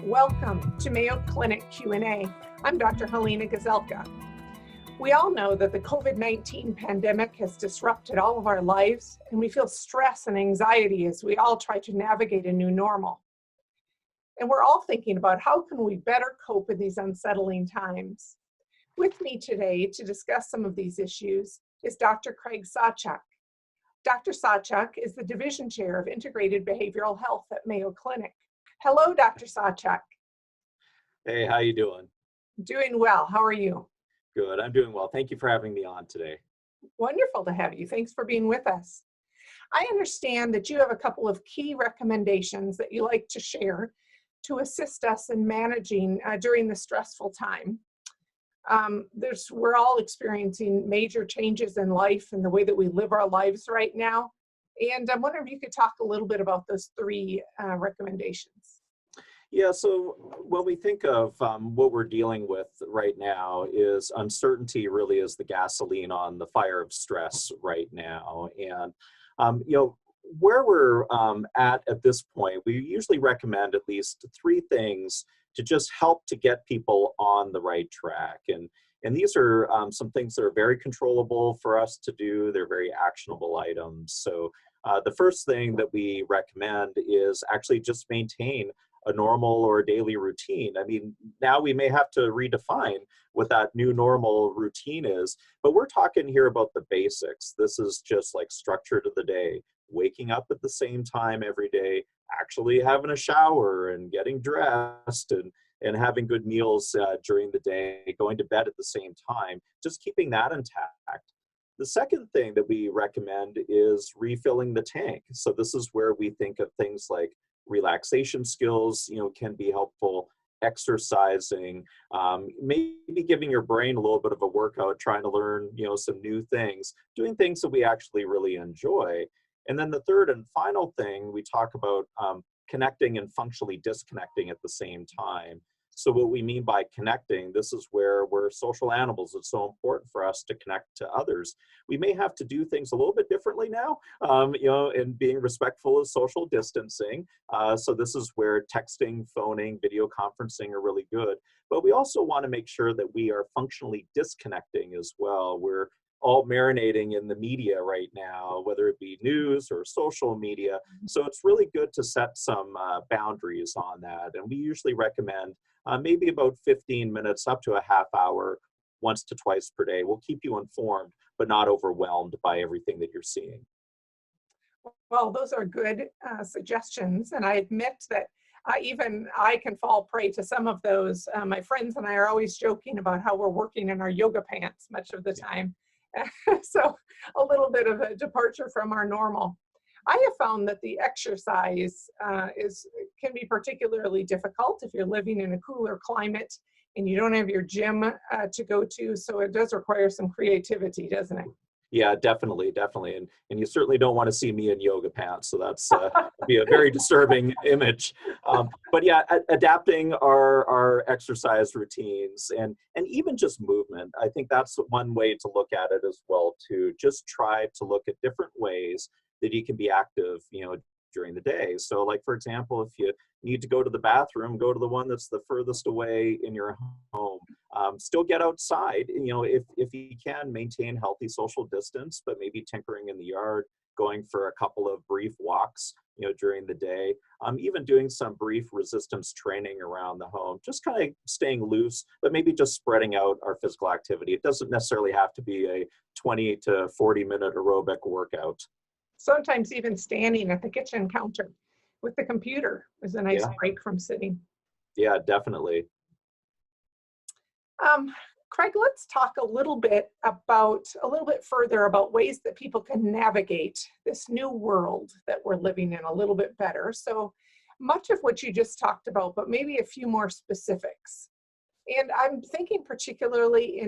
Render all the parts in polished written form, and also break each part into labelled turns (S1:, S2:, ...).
S1: Welcome to Mayo Clinic Q&A. I'm Dr. Helena Gazelka. We all know that the COVID-19 pandemic has disrupted all of our lives, and we feel stress and anxiety as we all try to navigate a new normal. And we're all thinking about how can we better cope in these unsettling times. With me today to discuss some of these issues is Dr. Craig Sawchuk. Dr. Sawchuk is the Division Chair of Integrated Behavioral Health at Mayo Clinic. Hello, Dr. Sawchuk.
S2: Hey, how you doing?
S1: Doing well. How are you?
S2: Good. I'm doing well. Thank you for having me on today.
S1: Wonderful to have you. Thanks for being with us. I understand that you have a couple of key recommendations that you like to share to assist us in managing during the stressful time. We're all experiencing major changes in life and the way that we live our lives right now. And I'm wondering if you could talk a little bit about those three recommendations.
S2: Yeah, so when we think of what we're dealing with right now is uncertainty really is the gasoline on the fire of stress right now. And, where we're at this point, we usually recommend at least three things to just help to get people on the right track. And these are some things that are very controllable for us to do. They're very actionable items. So the first thing that we recommend is actually just maintain a normal or a daily routine. I mean, now we may have to redefine what that new normal routine is, but we're talking here about the basics. This is just like structure to the day, waking up at the same time every day, actually having a shower and getting dressed and having good meals during the day, going to bed at the same time, just keeping that intact. The second thing that we recommend is refilling the tank. So this is where we think of things like relaxation skills, can be helpful, exercising, maybe giving your brain a little bit of a workout, trying to learn, some new things, doing things that we actually really enjoy. And then the third and final thing, we talk about connecting and functionally disconnecting at the same time. So what we mean by connecting, this is where we're social animals. It's so important for us to connect to others. We may have to do things a little bit differently now, and being respectful of social distancing. So this is where texting, phoning, video conferencing are really good. But we also want to make sure that we are functionally disconnecting as well. We're all marinating in the media right now, whether it be news or social media. So it's really good to set some boundaries on that. And we usually recommend maybe about 15 minutes up to a half hour, once to twice per day. Will keep you informed, but not overwhelmed by everything that you're seeing.
S1: Well, those are good suggestions. And I admit that even I can fall prey to some of those. My friends and I are always joking about how we're working in our yoga pants much of the time. So a little bit of a departure from our normal. I have found that the exercise can be particularly difficult if you're living in a cooler climate and you don't have your gym to go to. So it does require some creativity, doesn't it?
S2: Yeah, definitely. And you certainly don't want to see me in yoga pants. So that's be a very disturbing image. But yeah, adapting our exercise routines and even just movement. I think that's one way to look at it as well, to just try to look at different ways that you can be active, during the day. So like, for example, if you need to go to the bathroom, go to the one that's the furthest away in your home. Still get outside, if you can, maintain healthy social distance, but maybe tinkering in the yard, going for a couple of brief walks, during the day, even doing some brief resistance training around the home, just kind of staying loose, but maybe just spreading out our physical activity. It doesn't necessarily have to be a 20 to 40-minute aerobic workout.
S1: Sometimes even standing at the kitchen counter with the computer is a nice break from sitting.
S2: Yeah, definitely.
S1: Craig, let's talk a little bit further about ways that people can navigate this new world that we're living in a little bit better. So much of what you just talked about, but maybe a few more specifics. And I'm thinking particularly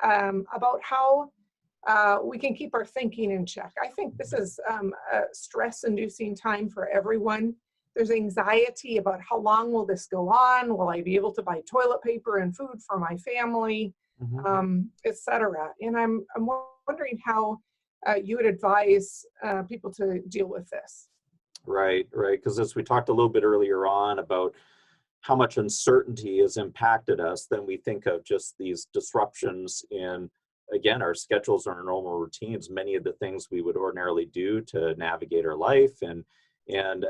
S1: about how we can keep our thinking in check. I think this is a stress-inducing time for everyone. There's anxiety about how long will this go on? Will I be able to buy toilet paper and food for my family, etc. And I'm wondering how you would advise people to deal with this.
S2: Right. Because as we talked a little bit earlier on about how much uncertainty has impacted us, then we think of just these disruptions in, again, our schedules and our normal routines, many of the things we would ordinarily do to navigate our life. And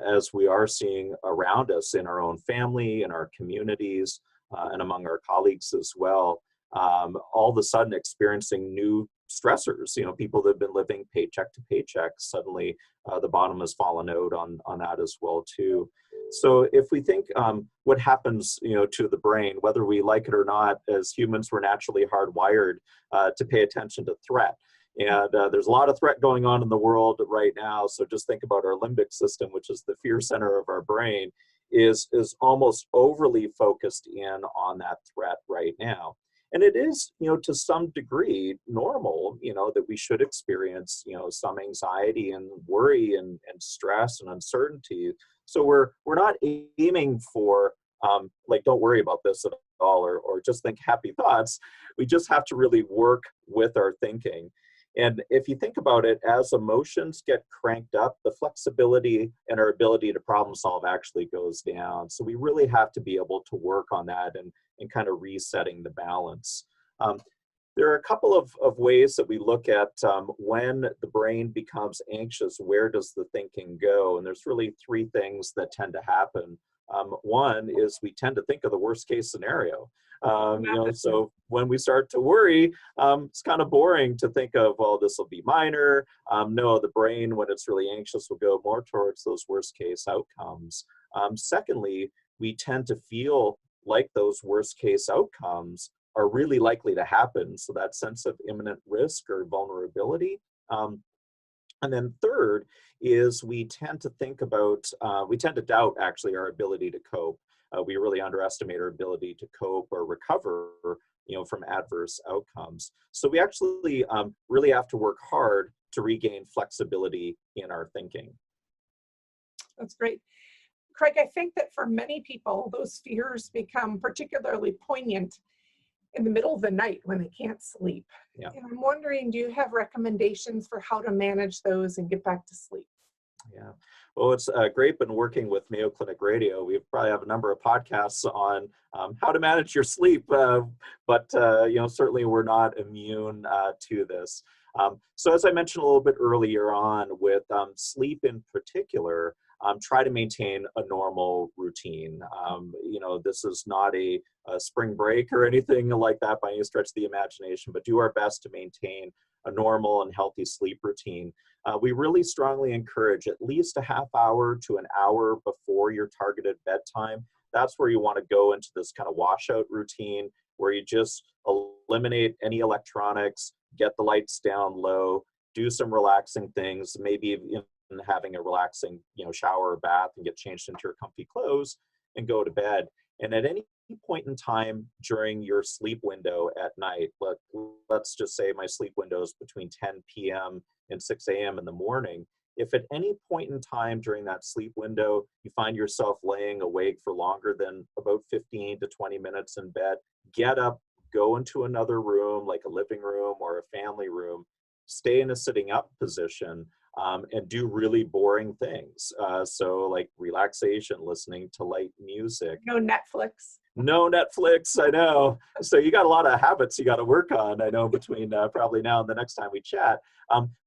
S2: as we are seeing around us in our own family, in our communities, and among our colleagues as well, all of a sudden experiencing new stressors. People that have been living paycheck to paycheck, suddenly the bottom has fallen out on that as well too. So if we think what happens, to the brain, whether we like it or not, as humans, we're naturally hardwired to pay attention to threat. And there's a lot of threat going on in the world right now. So just think about our limbic system, which is the fear center of our brain, is almost overly focused in on that threat right now. And it is, to some degree normal, that we should experience, some anxiety and worry and stress and uncertainty. So we're not aiming for, like, don't worry about this at all, or just think happy thoughts. We just have to really work with our thinking. And if you think about it, as emotions get cranked up, the flexibility and our ability to problem solve actually goes down. So we really have to be able to work on that and kind of resetting the balance. There are a couple of ways that we look at when the brain becomes anxious, where does the thinking go? And there's really three things that tend to happen. One is we tend to think of the worst case scenario. So when we start to worry, it's kind of boring to think of, well, this will be minor. No, the brain, when it's really anxious, will go more towards those worst case outcomes. Secondly, we tend to feel like those worst case outcomes are really likely to happen. So that sense of imminent risk or vulnerability. And then third is we tend to doubt actually our ability to cope. We really underestimate our ability to cope or recover, from adverse outcomes. So we actually really have to work hard to regain flexibility in our thinking.
S1: That's great. Craig, I think that for many people, those fears become particularly poignant in the middle of the night when they can't sleep.
S2: Yeah.
S1: And I'm wondering, do you have recommendations for how to manage those and get back to sleep?
S2: Yeah. Well, it's great been working with Mayo Clinic Radio. We probably have a number of podcasts on how to manage your sleep, but certainly we're not immune to this. So as I mentioned a little bit earlier on, with sleep in particular, try to maintain a normal routine. This is not a spring break or anything like that by any stretch of the imagination, but do our best to maintain a normal and healthy sleep routine. We really strongly encourage at least a half hour to an hour before your targeted bedtime. That's where you want to go into this kind of washout routine where you just eliminate any electronics, get the lights down low, do some relaxing things, maybe even having a relaxing, shower or bath and get changed into your comfy clothes and go to bed. And at any point in time during your sleep window at night, let's just say my sleep window is between 10 p.m. and 6 a.m. in the morning. If at any point in time during that sleep window, you find yourself laying awake for longer than about 15 to 20 minutes in bed, get up, go into another room, like a living room or a family room, stay in a sitting up position, and do really boring things. So like relaxation, listening to light music.
S1: No Netflix.
S2: No Netflix, I know. So you got a lot of habits you got to work on, I know, between probably now and the next time we chat.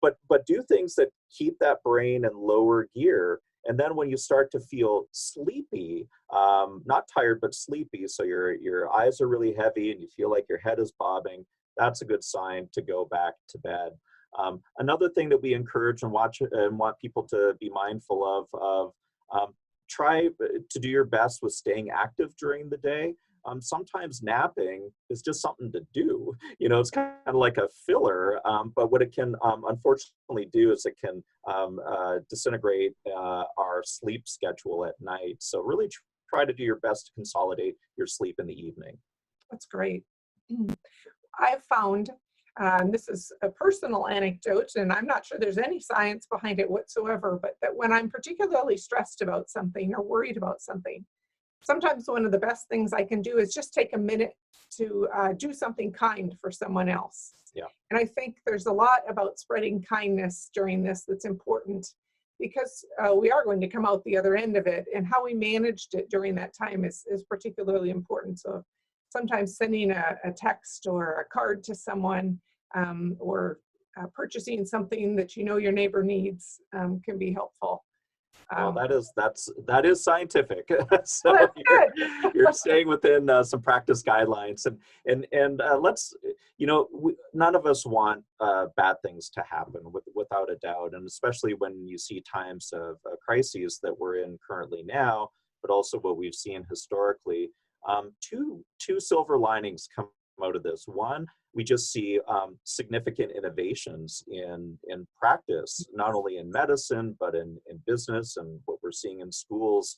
S2: But do things that keep that brain in lower gear. And then when you start to feel sleepy, not tired, but sleepy, so your eyes are really heavy and you feel like your head is bobbing, that's a good sign to go back to bed. Another thing that we encourage and want people to be mindful of, try to do your best with staying active during the day. Sometimes napping is just something to do. It's kind of like a filler, but what it can unfortunately do is it can disintegrate our sleep schedule at night. So really try to do your best to consolidate your sleep in the evening.
S1: That's great. I've found, this is a personal anecdote, and I'm not sure there's any science behind it whatsoever, but that when I'm particularly stressed about something or worried about something, sometimes one of the best things I can do is just take a minute to do something kind for someone else.
S2: Yeah.
S1: And I think there's a lot about spreading kindness during this that's important. because we are going to come out the other end of it, and how we managed it during that time is particularly important. So sometimes sending a text or a card to someone, or purchasing something that you know your neighbor needs, can be helpful.
S2: Well,
S1: Um,
S2: that is scientific.
S1: well,
S2: So
S1: that's
S2: you're
S1: good.
S2: staying within some practice guidelines, and let's, none of us want bad things to happen, without a doubt, and especially when you see times of crises that we're in currently now, but also what we've seen historically. Two silver linings come out of this. One, we just see significant innovations in practice, not only in medicine, but in business and what we're seeing in schools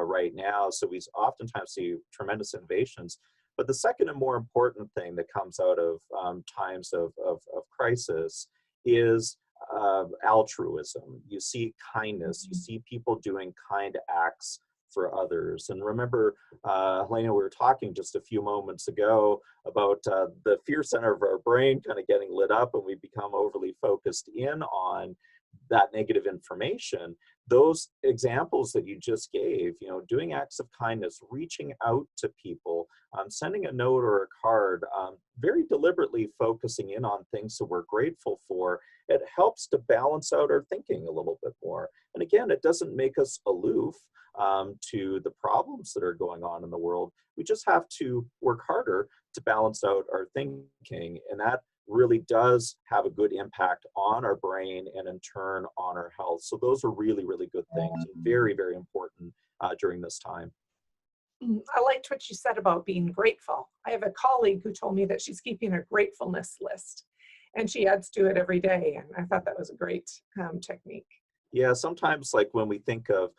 S2: right now. So we oftentimes see tremendous innovations. But the second and more important thing that comes out of times of crisis is altruism. You see kindness, you see people doing kind acts for others. And remember, Helena, we were talking just a few moments ago about the fear center of our brain kind of getting lit up, and we become overly focused in on that negative information. Those examples that you just gave, doing acts of kindness, reaching out to people, sending a note or a card, very deliberately focusing in on things that we're grateful for, it helps to balance out our thinking a little bit more. And again, it doesn't make us aloof to the problems that are going on in the world. We just have to work harder to balance out our thinking, and that really does have a good impact on our brain and in turn on our health. So those are really, really good things, and very, very important during this time.
S1: I liked what you said about being grateful. I have a colleague who told me that she's keeping a gratefulness list, and she adds to it every day. And I thought that was a great technique.
S2: Yeah, sometimes like when we think of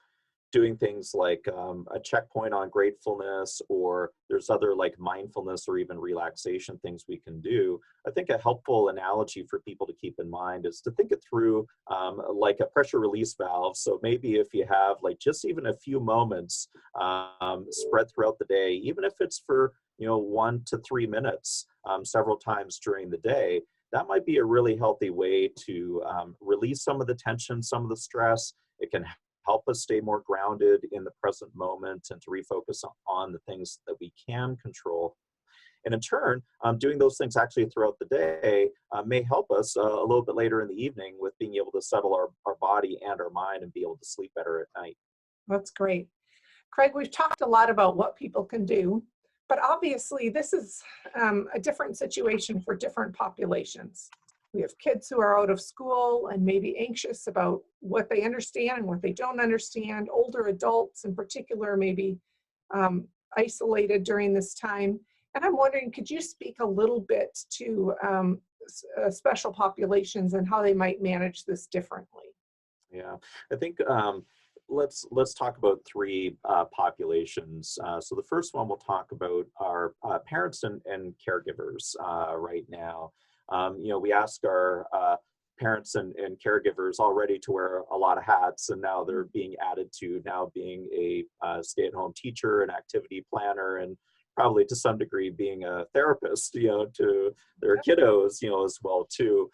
S2: doing things like a checkpoint on gratefulness, or there's other like mindfulness or even relaxation things we can do. I think a helpful analogy for people to keep in mind is to think it through like a pressure release valve. So maybe if you have like just even a few moments spread throughout the day, even if it's for 1 to 3 minutes several times during the day, that might be a really healthy way to release some of the tension, some of the stress. It can help us stay more grounded in the present moment and to refocus on the things that we can control. And in turn, doing those things actually throughout the day may help us a little bit later in the evening with being able to settle our body and our mind and be able to sleep better at night.
S1: That's great. Craig, we've talked a lot about what people can do, but obviously this is a different situation for different populations. We have kids who are out of school and maybe anxious about what they understand and what they don't understand. Older adults in particular may be isolated during this time. And I'm wondering, could you speak a little bit to special populations and how they might manage this differently?
S2: Yeah, I think let's talk about three populations. So the first one we'll talk about are parents and caregivers right now. We ask our parents and caregivers already to wear a lot of hats, and now they're being added to now being a stay-at-home teacher, an activity planner, and probably to some degree being a therapist, to their kiddos, as well too.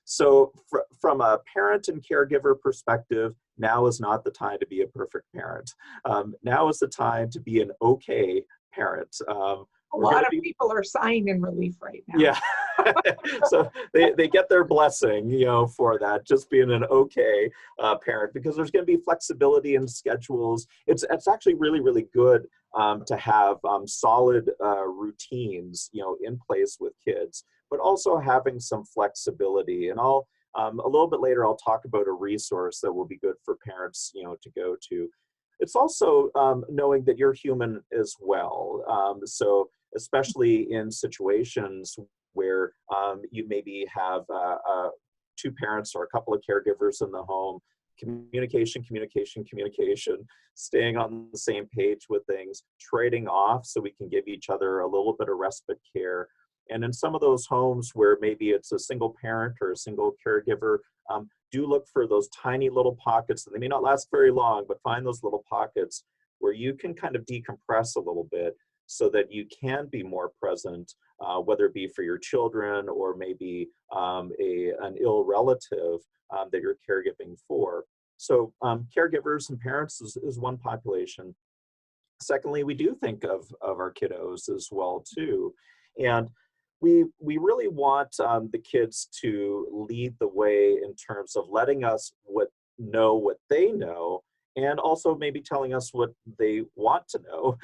S2: So from a parent and caregiver perspective, now is not the time to be a perfect parent. Now is the time to be an okay parent.
S1: A lot of people are sighing in relief right now.
S2: Yeah. So they get their blessing, for that, just being an okay parent, because there's going to be flexibility in schedules. It's actually really, really good to have solid routines, in place with kids, but also having some flexibility. And I'll a little bit later, I'll talk about a resource that will be good for parents, to go to. It's also knowing that you're human as well. So especially in situations where you maybe have two parents or a couple of caregivers in the home, communication, staying on the same page with things, trading off so we can give each other a little bit of respite care. And in some of those homes where maybe it's a single parent or a single caregiver, do look for those tiny little pockets, and they may not last very long, but find those little pockets where you can kind of decompress a little bit so that you can be more present, whether it be for your children or maybe an ill relative that you're caregiving for. So caregivers and parents is one population. Secondly, we do think of our kiddos as well too. And we really want the kids to lead the way in terms of letting us know what they know, and also maybe telling us what they want to know,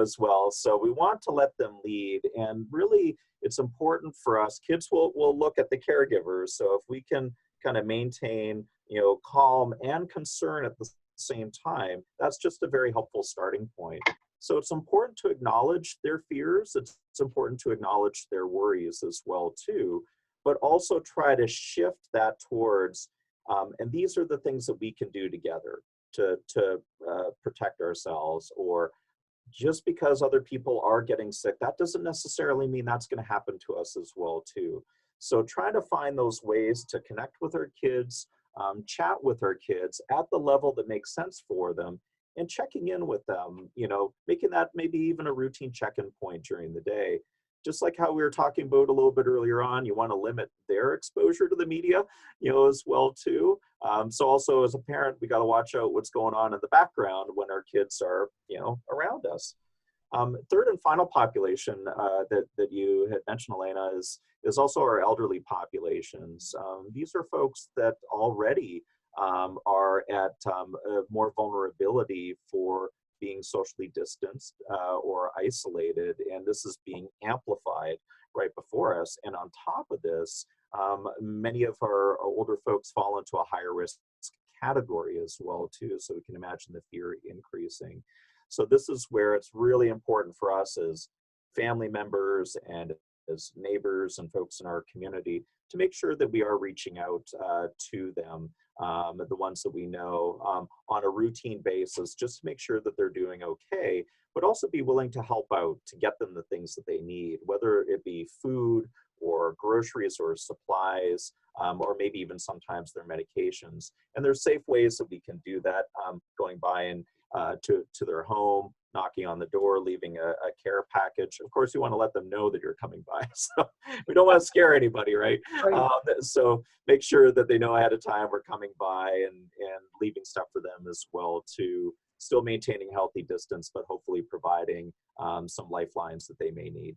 S2: as well. So we want to let them lead, and really it's important for us. Kids will look at the caregivers. So if we can kind of maintain, calm and concern at the same time, that's just a very helpful starting point. So it's important to acknowledge their fears. It's important to acknowledge their worries as well too, but also try to shift that towards, and these are the things that we can do together to protect ourselves. Or just because other people are getting sick, that doesn't necessarily mean that's going to happen to us as well too. So try to find those ways to connect with our kids, chat with our kids at the level that makes sense for them, and checking in with them, making that maybe even a routine check-in point during the day. Just like how we were talking about a little bit earlier on, you want to limit their exposure to the media, as well too. So also as a parent, we got to watch out what's going on in the background when our kids are, around us. Third and final population that you had mentioned, Elena, is also our elderly populations. These are folks that already are at more vulnerability for being socially distanced or isolated, and this is being amplified right before us. And on top of this, many of our older folks fall into a higher risk category as well too, so we can imagine the fear increasing. So this is where it's really important for us as family members and as neighbors and folks in our community to make sure that we are reaching out to them, the ones that we know, on a routine basis, just to make sure that they're doing okay, but also be willing to help out to get them the things that they need, whether it be food or groceries or supplies, or maybe even sometimes their medications. And there's safe ways that we can do that, going by and to their home, knocking on the door, leaving a care package. Of course, you want to let them know that you're coming by. So we don't want to scare anybody, right?
S1: Right.
S2: So make sure that they know ahead of time we're coming by, and leaving stuff for them as well, to still maintaining healthy distance, but hopefully providing some lifelines that they may need.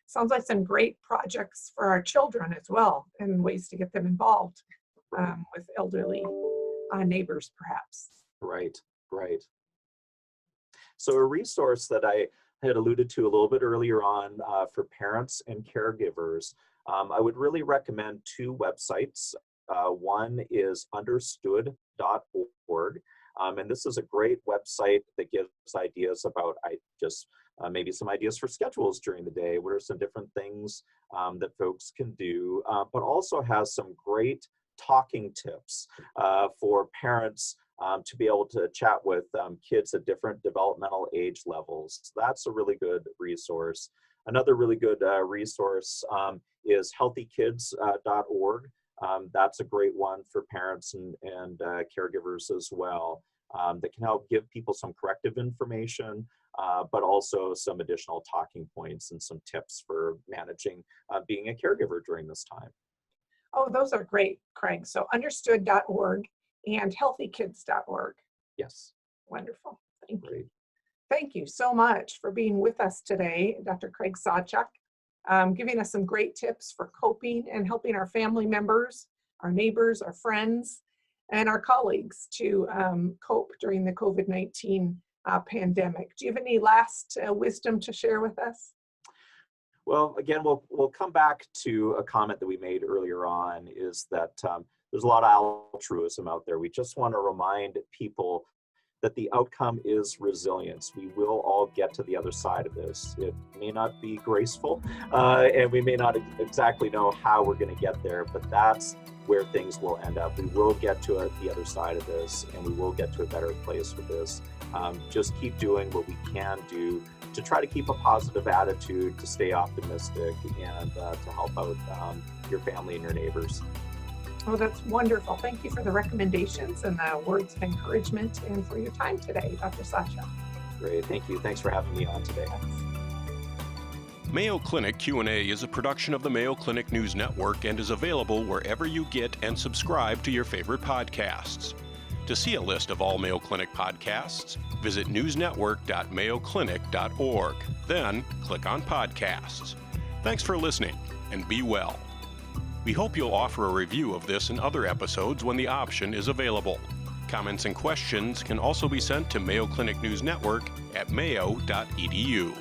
S1: Sounds like some great projects for our children as well, and ways to get them involved with elderly neighbors, perhaps.
S2: Right. So a resource that I had alluded to a little bit earlier on for parents and caregivers, I would really recommend two websites. One is understood.org, and this is a great website that gives ideas about maybe some ideas for schedules during the day. What are some different things that folks can do, but also has some great talking tips for parents to be able to chat with kids at different developmental age levels. That's a really good resource. Another really good resource is healthykids.org. That's a great one for parents and caregivers as well, that can help give people some corrective information, but also some additional talking points and some tips for managing being a caregiver during this time.
S1: Oh, those are great, Craig. So understood.org and healthykids.org.
S2: Yes.
S1: Wonderful. Thank you.
S2: Great.
S1: Thank you so much for being with us today, Dr. Craig Sawchuk, giving us some great tips for coping and helping our family members, our neighbors, our friends, and our colleagues to cope during the COVID-19 pandemic. Do you have any last wisdom to share with us?
S2: Well, again, we'll come back to a comment that we made earlier on, is that there's a lot of altruism out there. We just want to remind people that the outcome is resilience. We will all get to the other side of this. It may not be graceful, and we may not exactly know how we're going to get there, but that's where things will end up. We will get to the other side of this, and we will get to a better place with this. Just keep doing what we can do to try to keep a positive attitude, to stay optimistic, and to help out your family and your neighbors.
S1: Oh, that's wonderful. Thank you for the recommendations and the words of encouragement, and for your time today, Dr. Sawchuk.
S2: Great, thank you. Thanks for having me on today.
S3: Mayo Clinic Q&A is a production of the Mayo Clinic News Network and is available wherever you get and subscribe to your favorite podcasts. To see a list of all Mayo Clinic podcasts, visit newsnetwork.mayoclinic.org. Then click on Podcasts. Thanks for listening, and be well. We hope you'll offer a review of this and other episodes when the option is available. Comments and questions can also be sent to Mayo Clinic News Network at mayo.edu.